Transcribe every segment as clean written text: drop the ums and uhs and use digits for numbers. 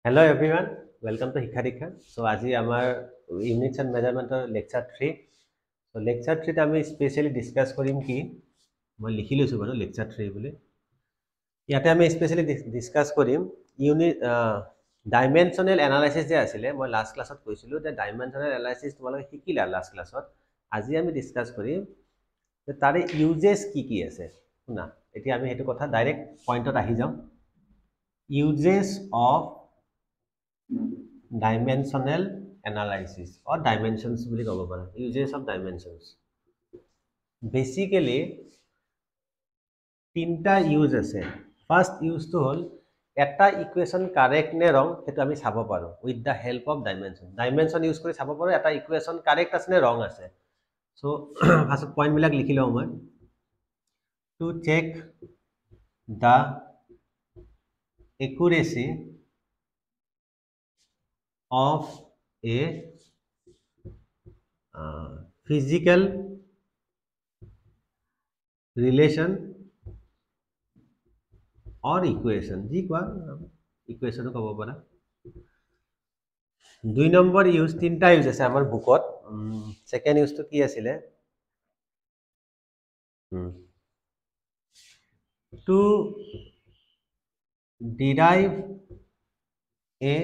Hello everyone, welcome to Hikha Dikha. So আজি আমাৰ units and measurement lecture 3. So lecture 3 আমি specially discuss কৰিম কি মই লিখি লৈছো বাৰু lecture 3 বুলি ইয়াতে আমি স্পেশালি ডিসকাস কৰিম ইউনিট ডাইমেনশনাল এনালাইসিস যে আছিল মই লাস্ট ক্লাছত কৈছিলো যে ডাইমেনশনাল এনালাইসিস তোমালোকে শিকিলা লাস্ট ক্লাছত আজি আমি ডিসকাস কৰিম যে তাৰে ইউজেস কি আছে শুনা এতিয়া আমি হেতু কথা ডাইৰেক্ট পইণ্টত আহি যাম uses of dimensional analysis or dimensions বুলি ক'ব পাৰা uses of dimensions basically তিনটা ইউজ আছে ফার্স্ট ইউজ তো হল এটা ইকুয়েশন কারেক্ট নে রং হেতু আমি চাব পাৰো with the help of dimension use কৰি চাব পাৰো এটা ইকুয়েশন কারেক্ট আছে নে রং আছে সো ফার্স্ট পয়েন্ট বিলাক লিখি লও মই to check the accuracy of a physical relation or equation ji kwa equation ko para দুই নম্বৰ ইউজ তিনটা ইউজ আছে আমাৰ বুকত সেকেন্ড ইউজ তো কি আছিল to derive a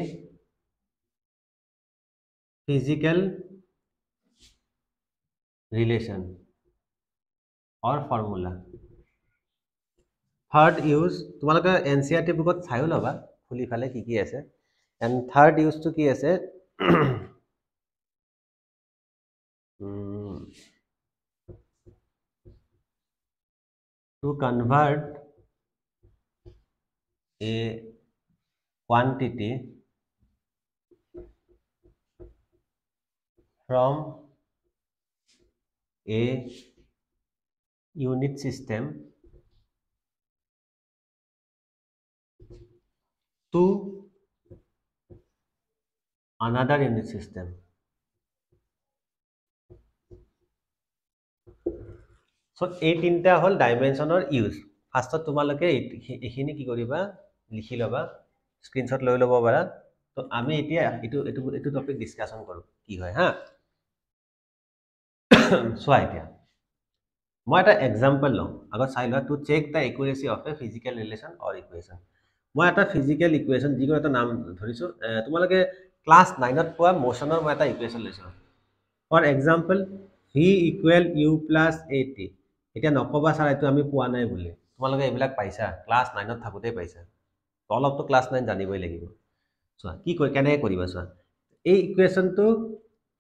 physical relation or formula third use তোমালোকে এনসিআরটি বুকত চাইও লবা খুলি ফালে কি আছে and third use to কি আছে to convert a quantity from a unit system to another unit system so এই তিনটা হল ডাইমেনশনৰ ইউজ ফাৰ্স্টত তোমালোকে এখিনি কি কৰিবা লিখি লবা স্ক্ৰিনশট লৈ লব পাৰা তো আমি এতিয়া এটো টপিক ডিসকাশন কৰো কি হয় হা সো এতিয়া মই এটা এক্সাম্পল লম আগত চাই লোৱা to check the accuracy of a physical relation or equation মই এটা ফিজিক্যাল ইকুয়েশন যিকোনো এটা নাম ধৰিছো তোমালোকে ক্লাস 9ত পোৱা মোশনৰ মই এটা ইকুয়েশন লৈছো for example v equal u plus at এতিয়া নকবা স্যাৰ এটো আমি পোৱা নাই বুলি তোমালোকে এইবিলাক পাইছা ক্লাস 9ত থাকোতে পাইছা অলপ তো ক্লাস 9 জানিবই লাগিব চোৱা কি কয় কেনে কৰিবা চোৱা এই ইকুয়েশনটো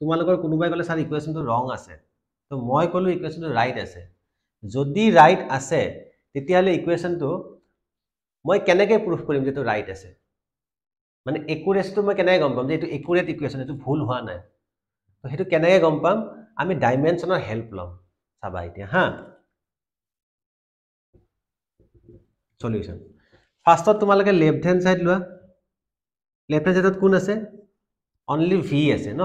তোমালোকৰ কোনোবাই কলে স্যাৰ ইকুয়েশনটো ৰং আছে তো মই কলো ইকুয়েশনটো ৰাইট আছে যদি ৰাইট আছে তেতিয়ালে ইকুয়েশনটো মই কেনেকৈ প্ৰুফ কৰিম যে এটো ৰাইট আছে মানে একুৰেসিটো মই কেনেকৈ গম পাম যে এটো একুৰেট ইকুয়েশন এটো ভুল হোৱা নাই তো হেতু কেনেকৈ গম পাম আমি ডাইমেনশনৰ হেল্প লম চাবা এতিয়া হা সলিউশন ফাৰ্স্টত তোমালোকে লেফট হ্যান্ড সাইড লোৱা লেফট হ্যান্ড সাইডত কোন আছে অনলি v আছে ন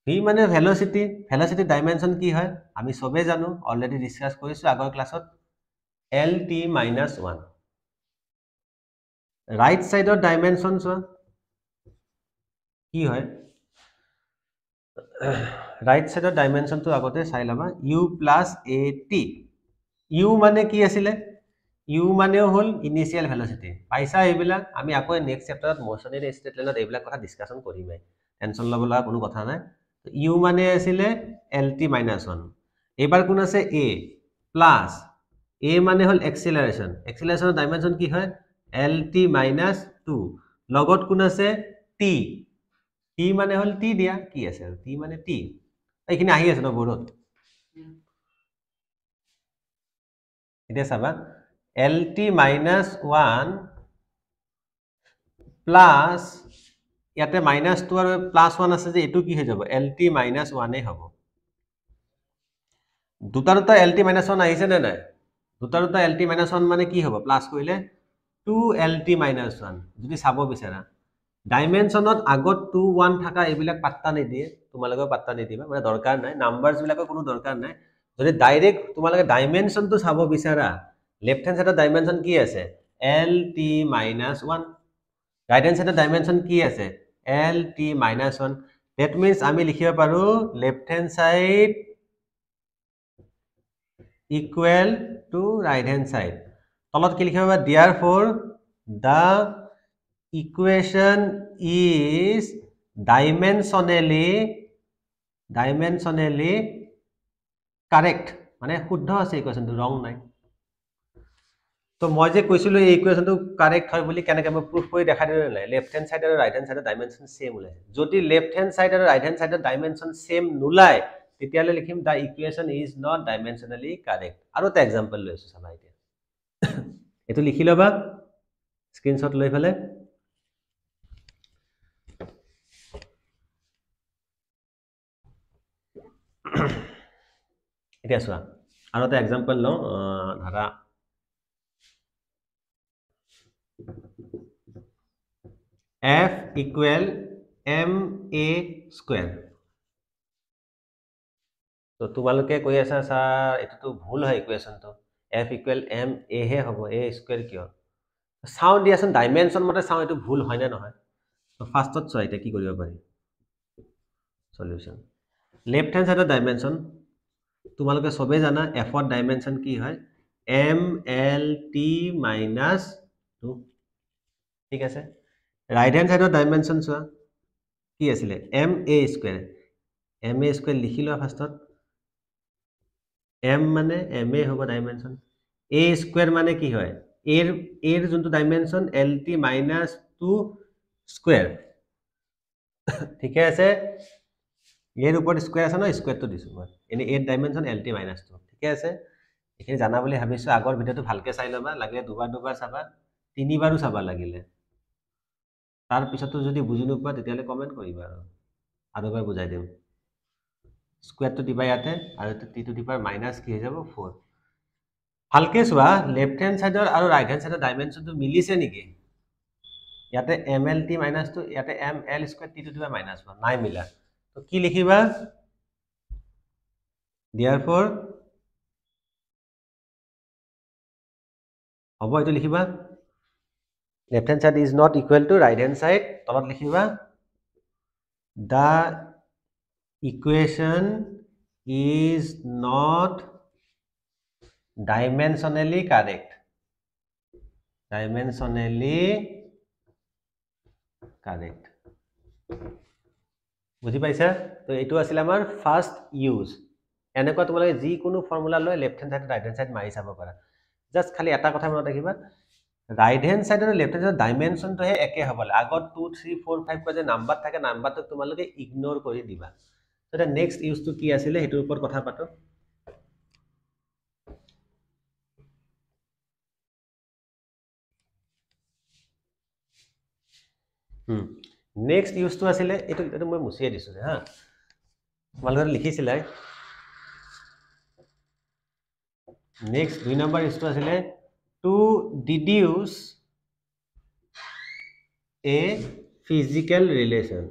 v মানে ভেলোসিটি ডাইমেনশন কি হয় আমি সবে জানো অলরেডি ডিসকাস কৰিছো আগৰ ক্লাছত lt - 1 ৰাইট সাইডৰ ডাইমেনশন চোৱা কি হয় ৰাইট সাইডৰ ডাইমেনশনটো আগতে চাই লবা u প্লাস at u মানে কি আছিল u মানেও হল ইনিশিয়াল ভেলোসিটি পাইছা এইবিলাক আমি আকৌ নেক্সট চ্যাপ্টাৰত মোশনেৰ স্টেট লাইনত এইবিলাক কথা ডিসকাশন কৰিমে টেনশন লবলা কোনো কথা নাই u মানে আছিল lt - 1 এবাৰ কোন আছে a প্লাস a মানে হল এক্সিলাৰেশনৰ ডাইমেনশন কি হয় lt - 2 লগত কোন আছে t t মানে হল t দিয়া কি আছে t মানে t এইখিনি আহি আছে ন বৰ্ডত এতিয়া চাবা lt - 1 প্লাস ইয়াতে -2 আৰু +1 আছে যে এটো কি হৈ যাব lt - 1 এ হ'ব দুটা lt - 1 আহিছে নে নাই দুটা lt - 1 মানে কি হ'ব প্লাস কৰিলে 2lt - 1 যদি চাব বিচাৰা ডাইমেনশনত আগত 2 1 থাকা এইবিলাক পাত্তা নিদিয়ে তোমালোকে পাত্তা নিদিবা মানে দৰকাৰ নাই নাম্বাৰস বিলাকৰ কোনো দৰকাৰ নাই যদি ডাইৰেক্ট তোমালোকে ডাইমেনশনটো চাব বিচাৰা লেফট হ্যান্ড সাইডৰ ডাইমেনশন কি আছে lt - 1 right hand side dimension কি আছে lt minus 1 that means আমি লিখিব পাৰো left hand side equal to right hand side তলত কি লিখিব পাৰো therefore the equation is dimensionally correct মানে শুদ্ধ আছে ইকুৱেশ্যনটো ৰং নাই তো মই যে কৈছিলো এই ইকুৱেশ্যনটো কাৰেক্ট হয় বুলি কেনেকৈ মই প্ৰুফ কৰি দেখাই দিলে নাই লেফট হ্যান্ড সাইড আৰু ৰাইট হ্যান্ড সাইডৰ ডাইমেনশন সেম ওলাইছে যদি লেফট হ্যান্ড সাইড আৰু ৰাইট হ্যান্ড সাইডৰ ডাইমেনশন সেম নোলায় তেতিয়ালে লিখিম the equation is not dimensionally correct আৰু এটা এক্সাম্পল লৈছো চাবা এতিয়া এটো লিখি লবা স্ক্ৰিনশ্বট লৈ ফেলে এতিয়া চোৱা আৰু এটা এক্সাম্পল লওঁ ধৰা f equal ma square তো তোমালোকে কৈ আছা স্যাৰ এটো ভুল হয় ইকুৱেশ্যনটো f equal m a হে হ'ব a square কিয় সাউন্ড দিয়াছন ডাইমেনশন মতে সাউন্ড এটো ভুল হয় না নহয় তো ফাৰ্ষ্টত চোৱা এটা কি কৰিব পাৰি সলিউশন লেফট হ্যান্ড সাইডৰ ডাইমেনশন তোমালোকে সবে জানা f ৰ ডাইমেনশন কি হয় m l t - 2 ঠিক আছে ৰাইট হ্যান্ড সাইডৰ ডাইমেনশন চোৱা কি আছিল m a স্কয়াৰ লিখি লোৱা ফাৰ্ষ্টত m মানে m a হ'ব ডাইমেনশন a স্কয়াৰ মানে কি হয় a ৰ যোনটো ডাইমেনশন lt - 2 স্কয়াৰ ঠিক আছে এর উপর স্কয়ার আছে না স্কয়ারটো দিছো মই এনে a ডাইমেনশন lt - 2 ঠিক আছে এখিনি জানা বুলি ভাবিছো আগৰ ভিডিওটো ভালকে চাই লবা লাগে দুবাৰ চাবা তিনিবাৰো চাবা লাগিলে তাৰ পিছতো যদি বুজি নোপোৱা তেতিয়ালে কমেন্ট কৰিবা আৰু এবাৰ বুজাই দিম স্কয়াৰটো দিবা ইয়াতে আৰু t two the power minus কি হৈ যাব 4 ভালকে চোৱা লেফট হ্যান্ড সাইডৰ আৰু ৰাইট হ্যান্ড সাইডৰ ডাইমেনশনটো মিলিছে নেকি ইয়াতে mlt - 2 ইয়াতে ml square t two the power -1 নাই মিলা তো কি লিখিবা therefore হ'ব এটো লিখিবা left hand side is not equal to right hand side তলত লিখিবা the equation is not dimensionally correct বুজি পাইছা তো এটো আছিল আমাৰ ফাৰ্স্ট ইউজ এনেকুৱা তোমালোকে যি কোনো ফৰ্মুলা লৈ left hand side right hand side মাৰি চাব পাৰা জাস্ট খালি এটা কথা মনত ৰাখিবা ৰাইট হ্যান্ড সাইড আৰু লেফট হ্যান্ড সাইডৰ ডাইমেনশনটো হে একে হ'ব লাগে আগত 2 3 4 5 কৈ যে নাম্বাৰ থাকে নাম্বাৰটো তোমালোকে ইগনোৰ কৰি দিবা তো নেক্সট ইউজটো কি আছিল হেতুৰ ওপৰত কথা পাতো নেক্সট ইউজটো আছিল এটো মই মুছিয়ে দিছো হা তোমালোকে লিখিছিলা নেক্সট 2 নম্বৰ ইউজটো আছিল to deduce a physical relation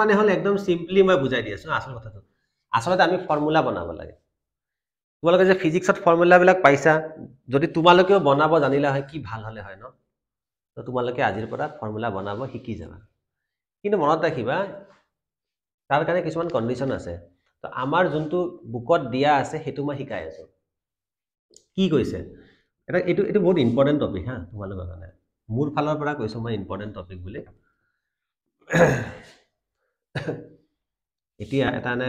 মানে হল একদম সিম্পলি মই বুজাই দি আছো আসল কথাটো আসলতে আমি ফৰ্মুলা বনাব লাগে তোমালোকে যে ফিজিক্সত ফৰ্মুলা বিলাক পাইছা যদি তোমালোকেও বনাব জানিলা হয় কি ভাল হলে হয় ন তো তোমালোকে আজিৰ পৰা ফৰ্মুলা বনাব শিকি যাবা কিন্তু মনত ৰাখিবা তাৰ কাৰণে কিছুমান কন্ডিশন আছে তো আমাৰ যোনটো বুকত দিয়া আছে হেতু মই শিকাই আছো কি কৈছে এটা এটো বহুত ইম্পৰ্টেন্ট টপিক হা তোমালোকৰ কাৰণে মোৰ ফালৰ পৰা কৈছো মই ইম্পৰ্টেন্ট টপিক বুলি এতিয়া এটা নে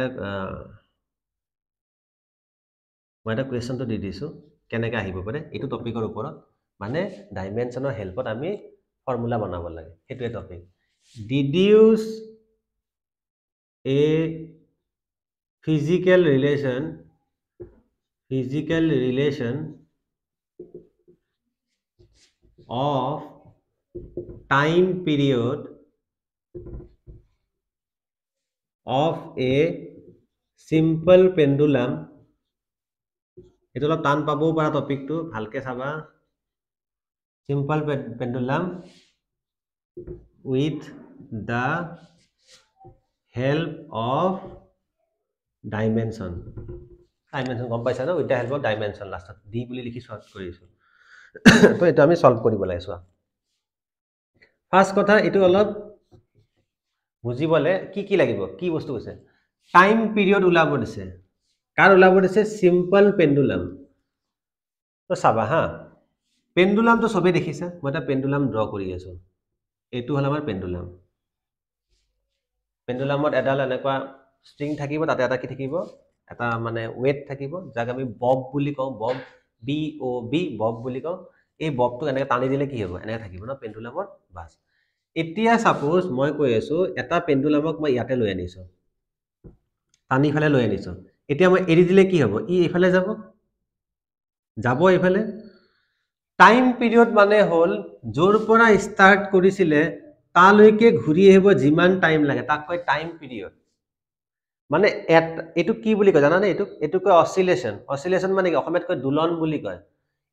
মই এটা কোৱেশ্চনটো দি দিছো কেনেকৈ আহিব পাৰে এটো টপিকৰ ওপৰত মানে ডাইমেনশনৰ হেল্পত আমি ফৰ্মুলা বনাব লাগে হেতুৱে topic deduce a physical relation of time period of a simple pendulum এটো অলপ টান পাবও পাৰা টপিকটো ভালকে চাবা simple pendulum with the help of dimension গম পাইছা ন with the help of dimension লাষ্টত d বুলি লিখি শর্ট কৰিছো তো এটা আমি সলভ কৰিব লাগে চোৱা ফাৰ্ষ্ট কথা এইটো অলপ বুজিবলে কি লাগিব কি বস্তু আছে টাইম পিৰিয়ড ওলাব দিছে কাৰ ওলাব দিছে সিম্পল পেন্ডুলাম তো চাবা হা পেন্ডুলাম তো সবে দেখিছা মই এটা পেন্ডুলাম ড্ৰ কৰি আছো এইটো হল আমাৰ পেন্ডুলাম পেন্ডুলামত এডাল এনেকুৱা স্ট্ৰিং থাকিব তাতে এটা কি থাকিব এটা মানে ওয়েট থাকিব যাক আমি বব বুলি কওঁ বব বি ও বি বব বুলি কওঁ এই ববটো এনেকৈ টানি দিলে কি হ'ব এনেকৈ থাকিব ন পেন্ডুলামত বাস এতিয়া সাপোজ মই কৈ আছো এটা পেন্ডুলামক মই ইয়াতে লৈ আনিছো টানি ফালে লৈ আনিছো এতিয়া মই এৰি দিলে কি হ'ব ই এইফালে যাব যাব এইফালে টাইম পিৰিয়ড মানে হল যোৰ পৰা ষ্টাৰ্ট কৰিছিলে তালৈকে ঘূৰি আহিব যিমান টাইম লাগে তাক কয় টাইম পিৰিয়ড মানে এইটো কি বুলি কয় জানানে এইটো কয় অসিলেশন মানে কি অসমীয়াত কয় দোলন বুলি কয়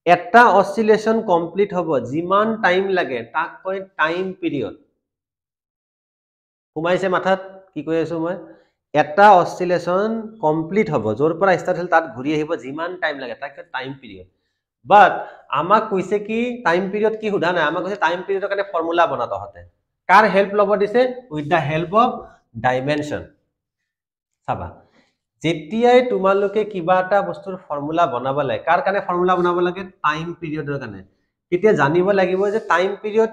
এটা অসিলেশন কমপ্লিট হ'ব যিমান টাইম লাগে তাক কয় টাইম পিৰিয়ড সোমাইছে মাথাত কি কৈ আছো মই এটা অসিলেশন কমপ্লিট হ'ব যোৰ পৰা ষ্টাৰ্ট হ'ল তাত ঘূৰি আহিব যিমান টাইম লাগে তাক কয় টাইম পিৰিয়ড বাট আমাক কৈছে কি টাইম পিৰিয়ড কি সোধা নাই আমাক কৈছে টাইম পিৰিয়ডৰ কাৰণে ফৰ্মুলা বনা তহতে কাৰ হেল্প ল'ব দিছে with the help of dimension চাবা যেতিয়াই তোমালোকে কিবা এটা বস্তুৰ ফৰ্মুলা বনাব লাগে কাৰ কাৰণে ফৰ্মুলা বনাব লাগে টাইম পিৰিয়ডৰ কাৰণে তেতিয়া জানিব লাগিব যে টাইম পিৰিয়ড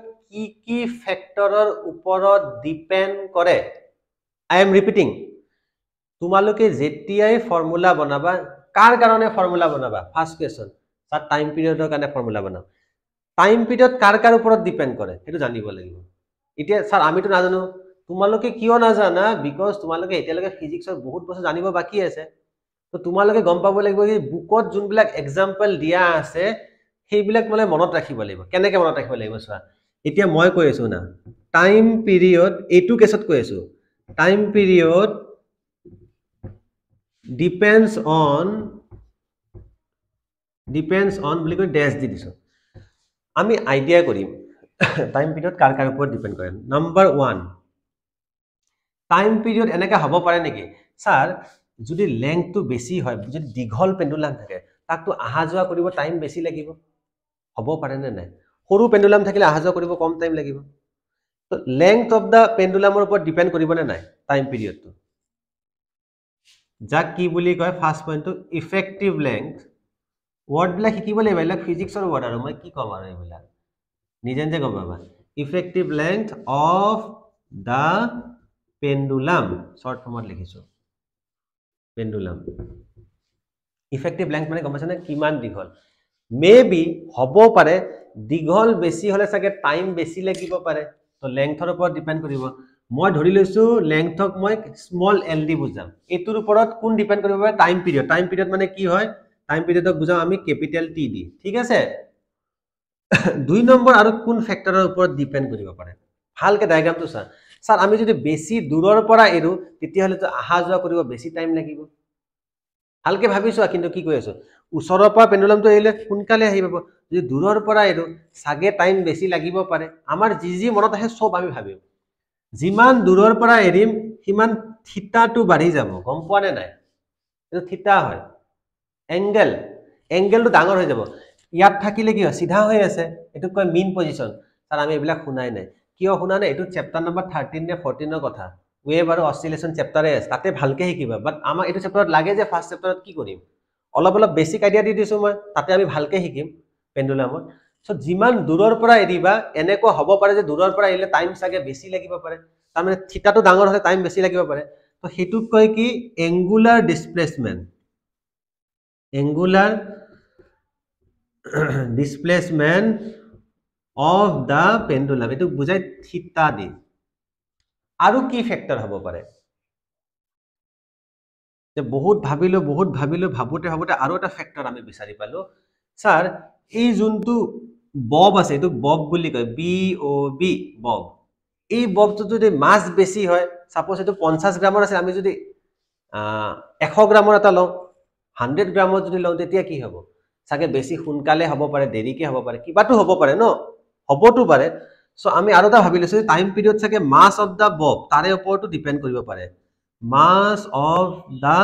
কি ফেক্টৰৰ ওপৰত ডিপেন্ড কৰে আই এম ৰিপিটিং তোমালোকে যেতিয়াই ফৰ্মুলা বনাবা কাৰ কাৰণে ফৰ্মুলা বনাবা ফাৰ্ষ্ট কোৱেশ্চন তাৰ টাইম পিৰিয়ডৰ কাৰণে ফৰ্মুলা বনাও টাইম পিৰিয়ড কাৰ ওপৰত ডিপেন্ড কৰে সেইটো জানিব লাগিব এতিয়া স্যাৰ আমিতো নাজানো তোমালোকে কিয় নাজানা বিকজ তোমালোকে এতিয়ালৈকে ফিজিক্সৰ বহুত বস্তু জানিব বাকি আছে তো তোমালোকে গম পাব লাগিব যে বুকত যোনবিলাক এক্সাম্পল দিয়া আছে সেইবিলাক মানে মনত ৰাখিব লাগিব কেনেকে মনত ৰাখিব লাগিব চোৱা এতিয়া মই কৈ আছো না টাইম পিৰিয়ড এইটো কেছত কৈ আছো টাইম পিৰিয়ড depends on বুলি কৈ ড্যাশ দি দিছো আমি আইডিয়া কৰিম টাইম পিৰিয়ড কাৰ ওপৰত ডিপেন্ড কৰে নাম্বাৰ 1 টাইম পিৰিয়ড এনেকা হ'ব পাৰে নেকি স্যাৰ যদি লেংথটো বেছি হয় যদি দীঘল পেন্ডুলাম থাকে তাকটো আহা যোৱা কৰিব টাইম বেছি লাগিব হ'ব পাৰে নে নাই সৰু পেন্ডুলাম থাকিলে আহা যোৱা কৰিব কম টাইম লাগিব তো লেংথ অফ দা পেন্ডুলামৰ ওপৰত ডিপেন্ড কৰিব নে নাই টাইম পিৰিয়ডটো যাক কি বুলি কয় ফাৰ্স্ট পইণ্টটো ইফেক্টিভ লেংথ ওয়াৰ্ড বিলাক শিকিব লাগিব এলা ফিজিক্সৰ ওয়াৰ্ড আৰু মই কি কম আৰু এইবিলাক নিজে নিজে গম পাবা effective length of the pendulum short ফর্মত লিখিছো পেন্ডুলাম ইফেক্টিভ লেংথ মানে গম পাইছানে কিমান দীঘল মেবি হ'ব পাৰে দীঘল বেছি হলে চাগে টাইম বেছি লাগিব পাৰে তো লেংথৰ ওপৰত ডিপেন্ড কৰিব মই ধৰি লৈছো লেংথক মই স্মল এল দি বুজাম এটোৰ ওপৰত কোন ডিপেন্ড কৰিব পাৰে টাইম পিৰিয়ড মানে কি হয় টাইম পিৰিয়ডক বুজাম আমি ক্যাপিটাল টি দি ঠিক আছে 2 নম্বৰ আৰু কোন ফেক্টৰৰ ওপৰত ডিপেন্ড কৰিব পাৰে ভালকে ডায়াগ্ৰামটো চা স্যাৰ আমি যদি বেছি দূৰৰ পৰা এৰো তেতিয়া হলে তো আহা যোৱা কৰিব বেছি টাইম লাগিব ভালকে ভাবিছো কিন্তু কি কৈ আছো ওচৰৰ পৰা পেন্ডুলামটো এৰিলে সোনকালে আহি পাব যদি দূৰৰ পৰা এৰো সাগে টাইম বেছি লাগিব পাৰে আমাৰ যি মনত আহে সব আমি ভাবিম যিমান দূৰৰ পৰা এৰিম সিমান থিতাটো বাঢ়ি যাব গম পোৱা নে নাই এটো থিতা হয় এংগেলটো ডাঙৰ হৈ যাব ইয়াত থাকিলে কি হয় সিধা হৈ আছে এটো কয় মিন পজিশন স্যার আমি এইবিলাক শুনাই নাই কিয় শুনা নাই এটো চ্যাপ্টাৰ নম্বৰ 13 নে 14 ৰ কথা ওয়েভ আৰু অসিলেশন চ্যাপ্টাৰে আছে তাতে ভালকে শিকিবা বাট আমাৰ এটো চ্যাপ্টাৰত লাগে যে ফাৰ্স্ট চ্যাপ্টাৰত কি কৰিম অলপ বেসিক আইডিয়া দি দিছো মই তাতে আমি ভালকে শিকিম পেন্ডুলামত সো যিমান দূৰৰ পৰা এৰিবা এনেকুৱা হ'ব পাৰে যে দূৰৰ পৰা এৰিলে টাইম সাগে বেছি লাগিব পাৰে তাৰ মানে থিতাটো ডাঙৰ হলে টাইম বেছি লাগিব পাৰে তো হেতুক কয় কি এঙ্গুলাৰ displacement angular displacement of the pendulum এটো বুজাই থিতা দি আৰু কি ফেক্টৰ হ'ব পাৰে যে বহুত ভাবিলো ভাবোতে আৰু এটা ফেক্টৰ আমি বিচাৰি পালো স্যার এই যোনটো বব আছে এটো বব বুলি কয় বি ও বি বব এই ববটো যদি মাস বেছি হয় সাপোজ এটো 50 গ্ৰামৰ আছে আমি যদি 100 গ্ৰামৰ এটা লওঁ 100 গ্ৰামত যদি লওঁ তেতিয়া কি হ'ব সাগে বেছি সোনকালে হ'ব পাৰে দেৰিকে হ'ব পাৰে কিবাটো হ'ব পাৰে ন হ'বটো পাৰে সো আমি আৰু এটা ভাবি লৈছো টাইম পিৰিয়ড সাগে মাস অফ দা বব তাৰে ওপৰতো ডিপেন্ড কৰিব পাৰে মাস অফ দা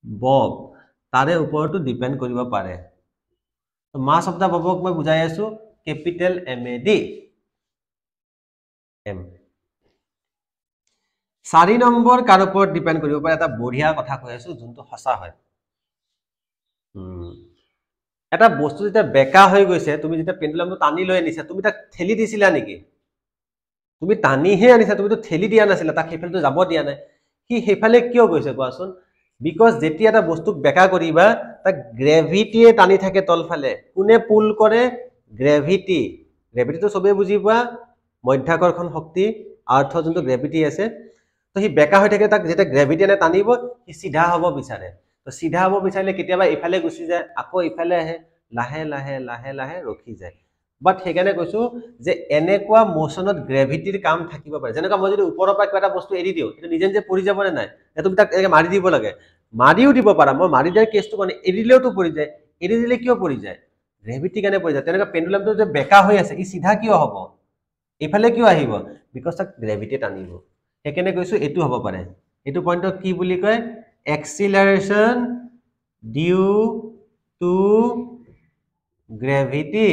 বব তাৰে ওপৰতো ডিপেন্ড কৰিব পাৰে মাছ অফ দা ববক মই বুজাই আছো কেপিটেল MAD M 4 নম্বৰ কাৰ ওপৰত ডিপেন্ড কৰিব পাৰে এটা বঢ়িয়া কথা কৈ আছো যোনটো সঁচা হয় এটা বস্তু যেতিয়া বেকা হৈ গৈছে তুমি যেতিয়া পেন্ডুলামটো টানি লৈ আনিছা তুমি তাক ঠেলি দিছিলা নেকি তুমি টানিহে আনিছা তুমি তো ঠেলি দিয়া নাছিলা তাক হেফালটো যাব দিয়া নাই কি হেফালে কিয় গৈছে কোৱাচোন বিকজ যেতিয়া এটা বস্তুক বেকা কৰিবা তাক গ্ৰেভিটিয়ে টানি থাকে তলফালে কোনে পুল কৰে গ্ৰেভিটিটো সবে বুজি পোৱা মধ্যাকৰ্ষণ শক্তি আৰ্থ যোনটো গ্ৰেভিটি আছে তো হি বেকা হৈ থাকে তাক যেতিয়া গ্ৰেভিটিয়ে টানিব হি সিধা হ'ব বিচাৰে তো সিধা হ'ব বিচাৰিলে কেতিয়াবা ইফালে গুচি যায় আকৌ ইফালে আহে লাহে লাহে লাহে লাহে ৰখি যায় বাট সেইকাৰণে কৈছো যে এনেকুৱা মোশনত গ্ৰেভিটিৰ কাম থাকিব পাৰে যেনেকা মই যদি ওপৰৰ পৰা কিবা এটা বস্তু এৰি দিও এটা নিজে নিজে পৰি যাব নে নাই তুমি তাক একে মাৰি দিব লাগে মাৰিও দিব পাৰা মই মাৰি দিয়াৰ কেছটো মানে এৰিলেও তো পৰি যায় এৰি দিলে কিয় পৰি যায় গ্ৰেভিটি কাৰণে পৰি যায় তেনেকা পেন্ডুলামটো যে বেকা হৈ আছে ই সিধা কিয় হ'ব ইফালে কিয় আহিব বিকজ তাক গ্ৰেভিটি টানিব সেইকাৰণে কৈছো এটো হ'ব পাৰে এটো পইণ্টক কি বুলি কয় এক্সিলাৰেশন ডিউ টু গ্ৰেভিটি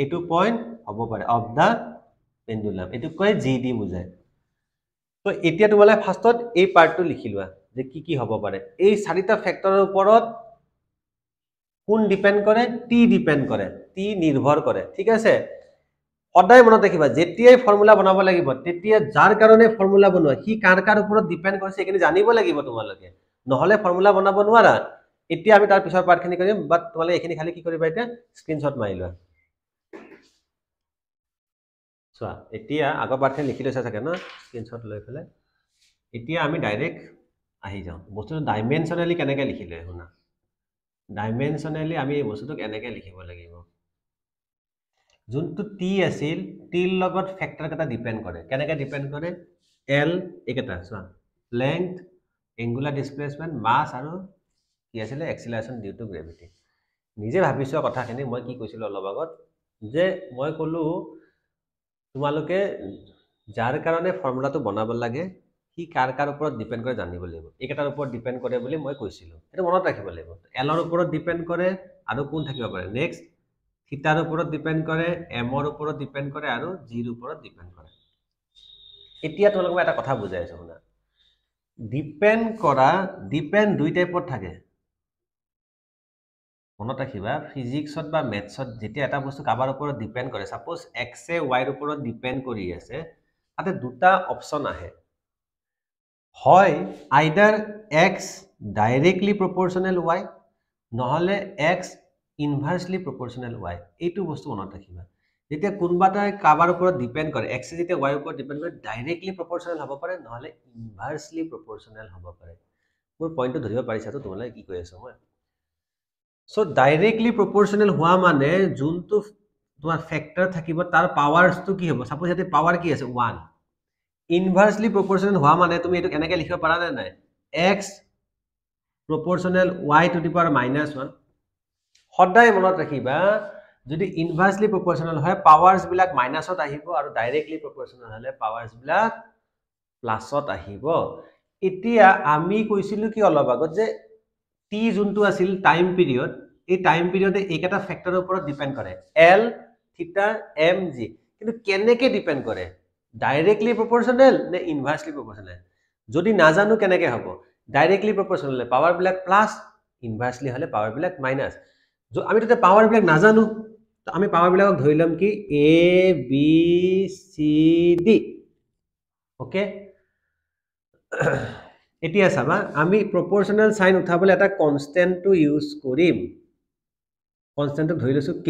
এটো পইণ্ট হ'ব পাৰে অফ দা পেন্ডুলাম এটো কয় জিডি বুজায় তো এতিয়া তোমালে ফাৰ্ষ্টত এই পাৰ্টটো লিখি লোৱা যে কি হ'ব পাৰে এই চাৰিটা ফেক্টৰৰ ওপৰত কোন ডিপেন্ড কৰে টি ডিপেন্ড কৰে টি নিৰ্ভৰ কৰে ঠিক আছে সদায় মনত ৰাখিবা যেতিয়াই ফৰ্মুলা বনাব লাগিব তেতিয়া যাৰ কাৰণে ফৰ্মুলা বনোৱা কি কাৰ ওপৰত ডিপেন্ড কৰিছে এখিনি জানিব লাগিব তোমালোকে নহলে ফৰ্মুলা বনাব নোৱাৰা এতিয়া আমি তাৰ পিছৰ পাৰ্টখিনি কৰিম বাট তোমালোকে এখিনি খালি কি কৰিবা এতিয়া স্ক্ৰিনশ্বট মাৰি লোৱা চোৱা এতিয়া আগৰ পাৰ্টখিনি লিখি লৈছা চাগে ন স্ক্ৰিনশ্বট লৈ ফেলে এতিয়া আমি ডাইৰেক্ট আহি যাওঁ বস্তুটো ডাইমেনশনালি কেনেকৈ লিখিলে শুনা ডাইমেনশনালি আমি এই বস্তুটোক এনেকৈ লিখিব লাগিব যোনটো টি আছিল টিৰ লগত ফেক্টৰ কেটা ডিপেন্ড কৰে কেনেকৈ ডিপেন্ড কৰে এল একেটা চোৱা লেংথ এংগুলাৰ ডিসপ্লেসমেন্ট মাস আৰু কি আছিল এক্সিলাৰেশন ডিউ টু গ্ৰেভিটি নিজে ভাবিছো কথাখিনি মই কি কৈছিলো অলপ আগত যে মই কলো তোমালোকে যাৰ কাৰণে ফৰ্মুলাটো বনাব লাগে কি কাৰ ওপৰত ডিপেন্ড কৰে জানিব লাগিব একেটাৰ ওপৰত ডিপেন্ড কৰে বুলি মই কৈছিলো এটা মনত ৰাখিব লাগিব এলৰ ওপৰত ডিপেন্ড কৰে আৰু কোন থাকিব পাৰে নেক্সট থিটাৰ ওপৰত ডিপেন্ড কৰে এমৰ ওপৰত ডিপেন্ড কৰে আৰু জিৰ ওপৰত ডিপেন্ড কৰে এতিয়া তোমালোকক এটা কথা বুজাইছো শুনা ডিপেন্ড কৰা ডিপেন্ড দুই টাইপত থাকে মনত ৰাখিবা ফিজিক্সত বা মেথছত যেতিয়া এটা বস্তু কাবাৰ ওপৰত ডিপেন্ড কৰে সাপোজ x এ y ৰ ওপৰত ডিপেন্ড কৰি আছে তাতে দুটা অপচন আহে হয় আইদাৰ x ডাইৰেক্টলি প্ৰপৰচনেল y নহলে x ইনভাৰ্সলি প্ৰপৰচনেল y এইটো বস্তু মনত ৰাখিবা যেতিয়া কোনবাটা কাবাৰ ওপৰত ডিপেন্ড কৰে x যেতিয়া y ওপৰত ডিপেন্ড কৰে ডাইৰেক্টলি প্ৰপৰচনেল হ'ব পাৰে নহলে ইনভাৰ্সলি প্ৰপৰচনেল হ'ব পাৰে মোৰ পইণ্টটো ধৰিব পাৰিছা তো তোমালৈ কি কৈ আছো মই So directly proportional हुआ माने जोंतो तुम्हार फैक्टर থাকিব তার পাওয়ারস তো কি হ'ব সাপোজ ইয়াতে পাওয়ার কি আছে 1 ইনভার্সলি প্রপোর্শনাল हुआ মানে তুমি এটো কেনেকে লিখিব পাৰা না নাই x proportional y to the power -1 সদায় মনত ৰাখিবা যদি ইনভাৰ্সলি প্ৰপোৰ্শনাল হয় পাওয়াৰস বিলাক মাইনাসত আহিব আৰু ডাইৰেক্টলি প্রপোর্শনাল হলে পাওয়ারস বিলাক প্লাসত আহিব এতিয়া আমি কৈছিলো কি অলপ আগত যে টি যোনটো আছিল টাইম পিৰিয়ড এই টাইম পিৰিয়ডে এইকেটা ফেক্টৰৰ ওপৰত ডিপেন্ড কৰে এল থিটা এম জি কিন্তু কেনেকে ডিপেন্ড কৰে ডাইৰেক্টলি প্ৰপৰচনেল নে ইনভাৰ্সলি প্ৰপৰচনেল যদি নাজানো কেনেকে হ'ব ডাইৰেক্টলি প্ৰপৰচনেল পাৱাৰ বিলাক প্লাস ইনভাৰ্সলি হলে পাৱাৰ বিলাক মাইনাস আমি তাতে পাৱাৰ বিলাক নাজানো তো আমি পাৱাৰ বিলাকক ধৰি লম কি A B C D okay এতিয়া চাবা আমি প্ৰপৰচনেল সাইন উঠাবলৈ এটা কনস্ট্যান্ট টু ইউজ কৰিম কনস্ট্যান্টক ধৰি লৈছো k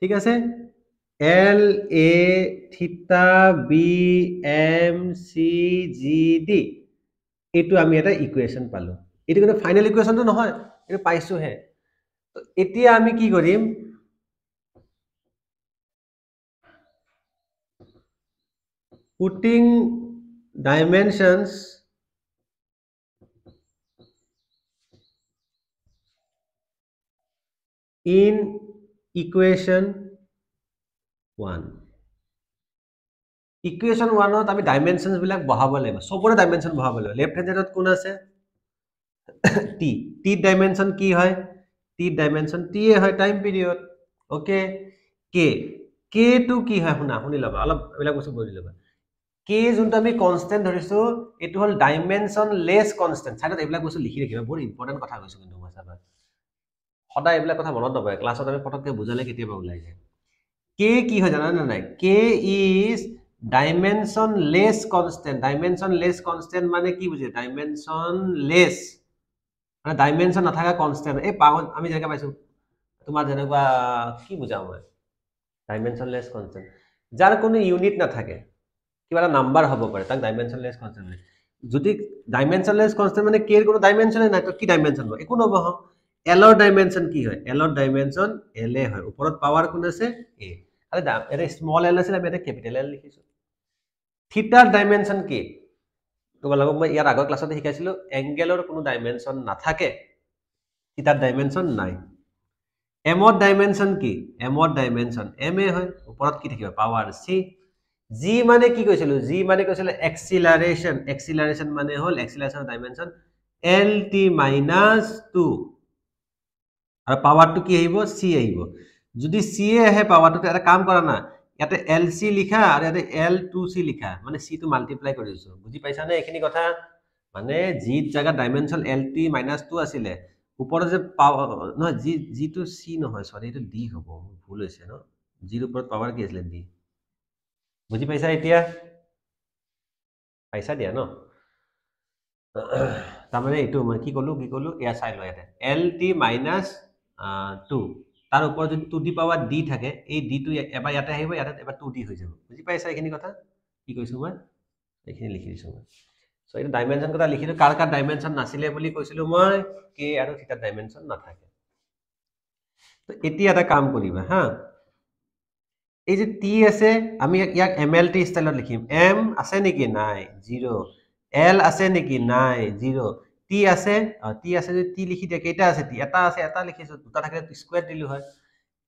ঠিক আছে l a থিটা b m c g d এটো আমি এটা ইকুয়েশন পালো এটো কিন্তু ফাইনাল ইকুয়েশনটো নহয় এটো পাইছো হে তো এতিয়া আমি কি কৰিম putting dimensions in equation 1 equation 1 ত আমি ডাইমেনশনস বিলাক বহাব লাগিব সবৰে ডাইমেনশন বহাব লাগিব লেফট হ্যান্ড সাইডত কোন আছে t t ডাইমেনশন কি হয় টি ডাইমেনশন টি এ হয় টাইম পিৰিয়ড ওকে কে কে টু কি হয় শুনা শুনি লবা অলপ এবিলাক বস্তু বুজি লবা কে যোনটো আমি কনস্ট্যান্ট ধৰিছো এটো হল ডাইমেনশন লেস কনস্ট্যান্ট সাইডত এবিলাক বস্তু লিখি ৰাখিবা বহুত ইম্পৰ্টেন্ট কথা কৈছো কিন্তু মই চাবা সদায় এবিলাক কথা মনত নপৰে ক্লাছত আমি পটককে বুজালে কেতিয়াবা ওলাই যায় কে কি হয় জানা না নাই K is dimension less constant মানে কি বুঝে ডাইমেনশন লেস মানে ডাইমেনশন নাথাকা কনস্ট্যান্ট এই পাও আমি যেনেকৈ পাইছো তোমাৰ যেনেকুৱা কি বুজাও মই ডাইমেনশন লেস কনস্ট্যান্ট যাৰ কোনো ইউনিট নাথাকে কিবা এটা নাম্বাৰ হ'ব পাৰে তাক ডাইমেনশন লেস কনস্ট্যান্ট যদি ডাইমেনশন লেস কনস্ট্যান্ট মানে কে এর কোনো ডাইমেনশনে নাই তো কি ডাইমেনশন হ'ব একো নহব এল এর ডাইমেনশন কি হয় এল এর ডাইমেনশন এল এ হয় ওপৰত পাৱাৰ কোন আছে এ আৰে এটা স্মল এল আছিল আমি এটা ক্যাপিটাল এল লিখিছো থিটাৰ ডাইমেনশন কি তোমালোকক মই ইয়াৰ আগৰ ক্লাছতে শিকাইছিলো এংগেলৰ কোনো ডাইমেনশন নাথাকে থিটাৰ ডাইমেনশন নাই এমৰ ডাইমেনশন কি এমৰ ডাইমেনশন এম এ হয় ওপৰত কি থাকিব পাৱাৰ সি জি মানে কি কৈছিলো জি মানে কৈছিলো এক্সিলাৰেশন মানে হল এক্সিলাৰেশনৰ ডাইমেনশন এল টি মাইনাস 2 আৰু পাৱাৰটো কি আহিব সি আহিব যদি সি এ আহে পাৱাৰটো এটা কাম কৰা না ইয়াতে এল সি লিখা আৰু ইয়াতে এল টু সি লিখা মানে সি টো মাল্টিপ্লাই কৰি দিছো বুজি পাইছা নে এইখিনি কথা মানে জি জায়গা ডাইমেনশন এল টি মাইনাস 2 আছিলে ওপৰত যে নহয় জি জি টু সি নহয় সৰি এইটো ডি হ'ব ভুল হৈছে ন জিৰ ওপৰত পাৱাৰ কি আছিলে ডি বুজি পাইছা এতিয়া পাইছা দিয়া ন তাৰমানে এইটো মই কি কলো এয়া চাই লয় ইয়াতে এল টি মাইনাস 2 তাৰ ওপৰত যদি 2 দি পাৱাৰ ডি থাকে এই ডি টো এবাৰ ইয়াতে আহিব ইয়াতে এবাৰ 2 ডি হৈ যাব বুজি পাইছা এইখিনি কথা কি কৈছো মই এইখিনি লিখি দিছো মই সো এটা ডাইমেনশন কথা লিখিলো কাৰ ডাইমেনশন নাছিলে বুলি কৈছিলো মই কে আৰু থিটা ডাইমেনশন নাথাকে তো এতিয়া এটা কাম কৰিবা হা এই যে টি আছে আমি ইয়াক এমএলটি ষ্টাইলত লিখিম এম আছে নেকি নাই 0 এল আছে নেকি নাই 0 টি আছে যদি টি লিখি দিয়া কেইটা আছে টি এটা আছে এটা লিখিছো দুটা থাকে স্কয়াৰ দিলো হয়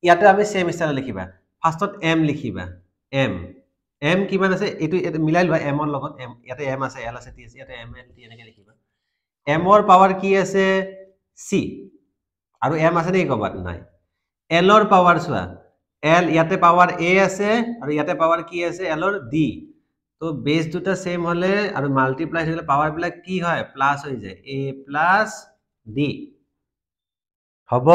ইয়াতে আমি সেম ষ্টাইলত লিখিবা ফাৰ্ষ্টত এম লিখিবা এম এম কিমান আছে এটো মিলাই লোৱা এম ৰ লগত এম ইয়াতে এম আছে এল আছে টি আছে ইয়াতে এম এল টি এনেকৈ লিখিবা এম ৰ পাৱাৰ কি আছে সি আৰু এম আছে নেকি কবাত নাই এল ৰ পাৱাৰ চোৱা এল ইয়াতে পাৱাৰ এ আছে আৰু ইয়াতে পাৱাৰ কি আছে এল ৰ ডি তো বেস দুটা সেম হলে আৰু মাল্টিপ্লাই হলে পাৱাৰ বিলাক কি হয় প্লাস হৈ যায় এ প্লাস ডি হ'ব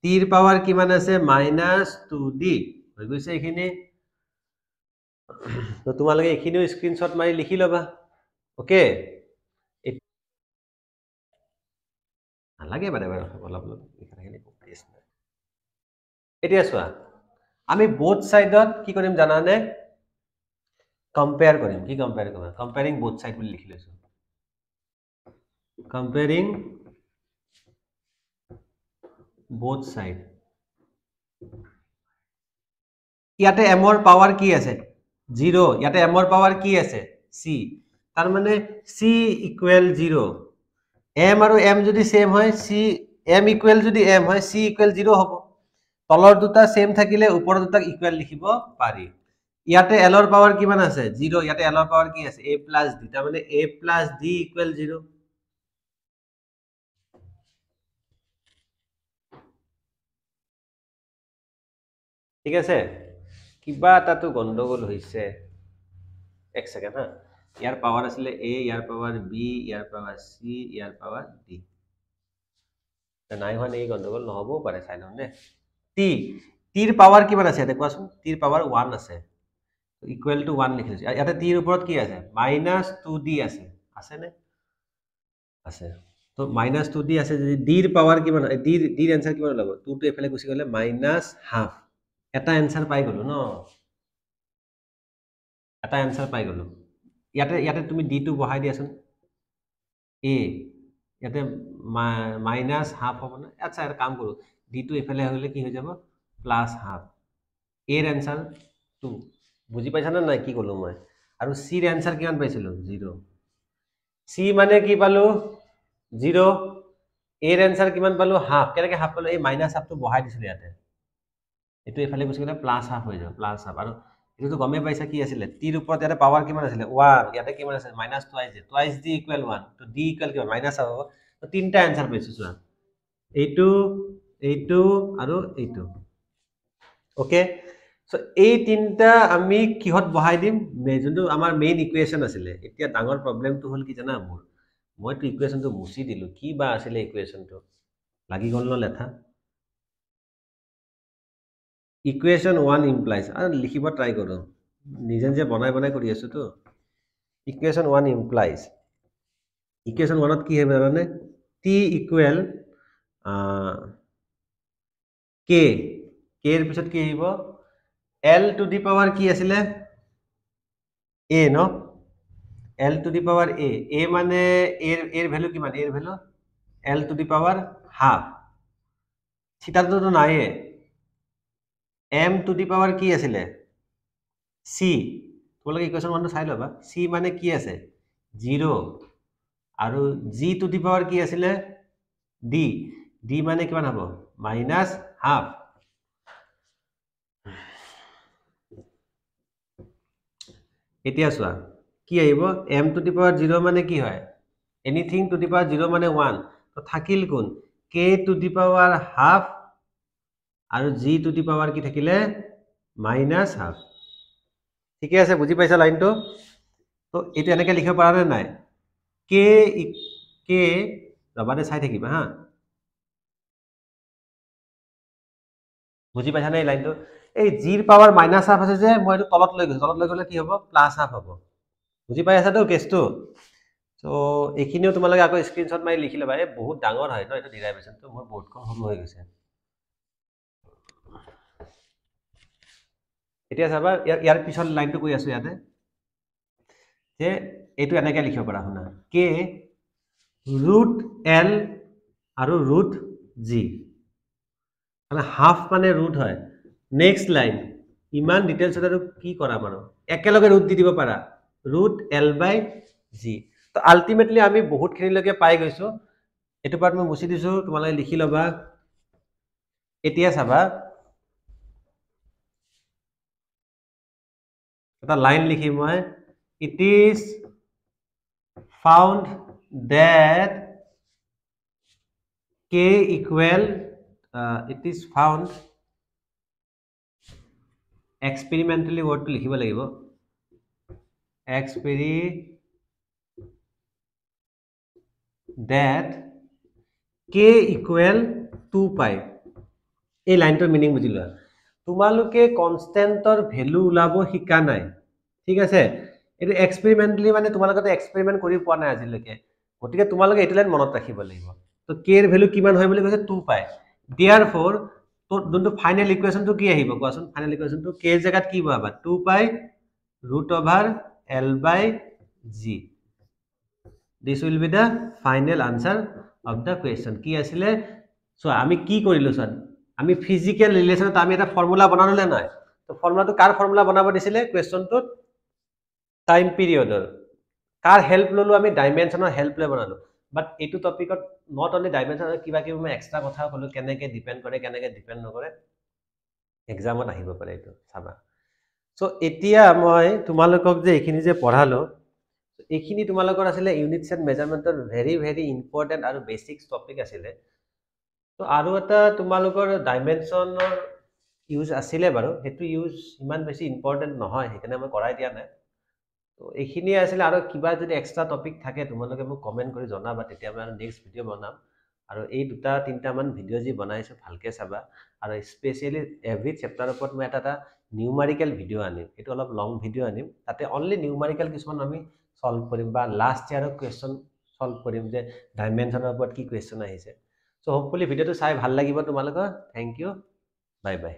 টিৰ পাৱাৰ কিমান আছে -2d হৈ গৈছে এখিনি তো তোমালোকে এখিনিও স্ক্ৰিনশ্বট মাৰি লিখি লবা ওকে নালাগে বাৰে বাৰে অলপ লিখাখিনি এতিয়া চোৱা আমি বোথ সাইডত কি কৰিম জানানে কম্পেয়াৰ কৰিম কি কম্পেয়াৰ কৰিম কম্পেয়াৰিং বোথ সাইড বুলি লিখি লৈছো কম্পেয়াৰিং বোথ সাইড ইয়াতে m ৰ পাৱাৰ কি আছে 0 ইয়াতে m ৰ পাৱাৰ কি আছে c তাৰ মানে c ইকুৱেল 0 m আৰু m যদি সেম হয় c m ইকুৱেল যদি m হয় c ইকুৱেল 0 হ'ব তলৰ দুটা সেম থাকিলে ওপৰৰ দুটা ইকুৱেল লিখিব পাৰি ইয়াতে l ৰ পাৱাৰ কিমান আছে 0 ইয়াতে l ৰ পাৱাৰ কি আছে a প্লাস d তাৰ মানে a প্লাস d ইকুৱেল 0 ঠিক আছে কিবা এটাতো গন্ডগোল হৈছে এক সেকেন্ড হা ইয়াৰ পাৱাৰ আছিলে a year power b year power c year power d নাই হোৱা নেকি গন্ডগোল নহবও পাৰে চাই লওঁ দে t টিৰ পাৱাৰ কিমান আছে ইয়াতে কোৱাচোন টিৰ পাৱাৰ 1 আছে ইকুৱেল টু 1 লিখিছো ইয়াতে টিৰ ওপৰত কি আছে -2d আছে আছে নে আছে তো -2d আছে যদি ডিৰ পাৱাৰ কিমান ডিৰ এনসাৰ কিমান হ'ব 2 টো এফালে গুচি গলে -1/2 এটা এনসাৰ পাই গলো ন এটা এনসাৰ পাই গলো ইয়াতে তুমি ডি টো বহাই দিয়াচোন এ ইয়াতে -1/2 হ'ব না আচ্ছা এটা কাম কৰো ডি টো এফালে হলে কি হৈ যাব +1/2 এৰ এনসাৰ 2 বুজি পাইছা না নাই কি কলো মই আৰু সি ৰ এনসাৰ কিমান পাইছিলো 0 সি মানে কি পালো 0 এৰ এনসাৰ কিমান পালো হাফ কেনেকে হাফ পালো এই -1/2 টো বহাই দিছিলো ইয়াতে এটো এফালে গুছি গলে +1/2 হৈ যাব +1/2 আৰু এটো গমে পাইছা কি আছিল টিৰ ওপৰত ইয়াতে পাৱাৰ কিমান আছিল 1 ইয়াতে কিমান আছে -2 টুৱাইস d ইকুৱেল 1 তো d ইকুৱেল কিমান -1 হ'ব তো তিনটা এনসাৰ পাইছো চোৱা এইটো এইটো আৰু এইটো ওকে সো এই তিনটা আমি কিহত বহাই দিম যোনটো আমাৰ মেইন ইকুৱেশ্যন আছিলে এতিয়া ডাঙৰ প্ৰবলেমটো হ'ল কি জানা মোৰ মইতো ইকুৱেশ্যনটো মুছি দিলো কি বা আছিলে ইকুৱেশ্যনটো লাগি গ'ল ন লেঠা ইকুৱেশ্যন 1 ইমপ্লাইজ আৰু লিখিব ট্ৰাই কৰো নিজে নিজে বনাই বনাই কৰি আছো তো ইকুৱেশ্যন 1 ইমপ্লাইজ ইকুৱেশ্যন 1 ত কি হ'ব জানানে t ইকুৱেল k k এৰ পিছত কি আহিব l টু দি পাৱাৰ কি আছিলে a ন l to the power a মানে এৰ ভ্যালু কিমান এৰ value l to the power half থিটাটোতো নাইয়ে m টু দি পাৱাৰ কি আছিলে c তোমালোকে ইকুৱেশ্যন 1 টো চাই লবা c মানে কি আছে 0 আৰু g টু দি পাৱাৰ কি আছিলে d d মানে কিমান হ'ব মাইনাস হাফ এতিয়া চোৱা কি আহিব m টু দি পাৱাৰ 0 মানে কি হয় এনিথিং টু দি পাৱাৰ 0 মানে 1 তো থাকিল কোন k two the power half আৰু g টু দি পাৱাৰ কি থাকিলে মাইনাস হাফ ঠিকে আছে বুজি পাইছা লাইনটো তো এইটো এনেকে লিখিব পাৰা নে নাই k ৰবাতে চাই থাকিবা হা বুজি পাইছা নে এই লাইনটো এই জিৰ পাৱাৰ মাইনাস হাফ আছে যে মই এইটো তলত লৈ গ'লে কি হ'ব প্লাস হাফ হ'ব বুজি পাই আছা তো কেছটো সো এইখিনিও তোমালোকে আকৌ স্ক্ৰীনশ্বট মাৰি লিখি ল'বা এই বহুত ডাঙৰ হয় ন এইটো ডিৰাইভেশ্যনটো মোৰ বৰ্ডখন সৰু হৈ গৈছে এতিয়া চাবা ইয়াৰ পিছত লাইনটো কৈ আছো ইয়াতে যে এইটো এনেকে লিখিব পাৰা শুনা k ৰুট l আৰু ৰুট g মানে হাফ মানে ৰুট হয় নেক্সট লাইন ইমান ডিটেইলছত আৰু কি কৰা বাৰু একেলগে ৰুট দি দিব পাৰা ৰুট l বাই g তো আলটিমেটলি আমি বহুতখিনিলৈকে পাই গৈছো এইটো পাৰ্ট মই মুছি দিছো তোমালোকে লিখি ল'বা এতিয়া চাবা এটা লাইন লিখি মই it is found that k equal it is found experimentally word to লিখিব লাগিব that k equal 2 pi এই লাইনটোৰ মিনিং বুজি লোৱা তোমালোকে কনষ্টেন্টৰ ভ্যালু ওলাব শিকা নাই ঠিক আছে এটো এক্সপেৰিমেন্টালি মানে তোমালোকে এক্সপেৰিমেন্ট কৰি পোৱা নাই আজিলৈকে গতিকে তোমালোকে এইটো লাইন মনত ৰাখিব লাগিব তো k এর ভ্যালু কিমান হয় বুলি কৈছে 2 পাই therefore তো যোনটো ফাইনাল ইকুৱেশ্যনটো কি আহিব কোৱাচোন ফাইনাল ইকুৱেশ্যনটো k এর জায়গাত কি পাবা 2 পাই √l by g this will be the final answer of the question কি আছিলে সো আমি কি কৰিলো স্যার আমি ফিজিক্যাল রিলেশনত আমি এটা ফর্মুলা বনালো না নাই তো ফর্মুলাটো কার ফর্মুলা বনাব দিছিলে কোয়েশ্চনটোত টাইম পিৰিয়ডৰ কাৰ হেল্প ললো আমি ডাইমেনশনৰ হেল্প লৈ বনালো বাট এইটো টপিকত নট অনলি ডাইমেনশনৰ কিবা কিবি মই এক্সট্ৰা কথা কলো কেনেকে ডিপেন্ড কৰে কেনেকে ডিপেন্ড নকৰে এক্সামত আহিব পাৰে এইটো চাবা সো এতিয়া মই তোমালোকক যে এইখিনি যে পঢ়ালো এইখিনি তোমালোকৰ আছিলে ইউনিটছ এণ্ড মেজাৰমেন্টৰ ভেৰি ভেৰি ইম্পৰ্টেন্ট আৰু বেসিক্স টপিক আছিলে তো আৰু এটা তোমালোকৰ ডাইমেনশনৰ ইউজ আছিলে বাৰু হেতু ইউজ ইমান বেছি ইম্পৰ্টেন্ট নহয় হেকানে মই কৰাই দিয়া নাই তো এইখিনি আছিলে আৰু কিবা যদি এক্সট্ৰা টপিক থাকে তোমালোকে মোক কমেন্ট কৰি জনাবা তেতিয়া মই নেক্সট ভিডিও বনাম আৰু এই দুটা তিনটা মান ভিডিও যি বনাইছো ভালকে চাবা আৰু স্পেশালি এভৰি চেপ্টাৰৰ ওপৰত মই এটা নিউমাৰিকেল ভিডিও আনিম এটো অলপ লং ভিডিও আনিম তাতে অনলি নিউমাৰিকেল কিছুমান আমি সলভ কৰিম বা লাষ্ট ইয়াৰৰ কোৱেশ্চন সলভ কৰিম যে ডাইমেনশনৰ ওপৰত কি কোৱেশ্চন আহিছে সো হোপফুলি ভিডিওটো চাই ভাল লাগিব তোমালোকৰ থ্যাংক ইউ বাই বাই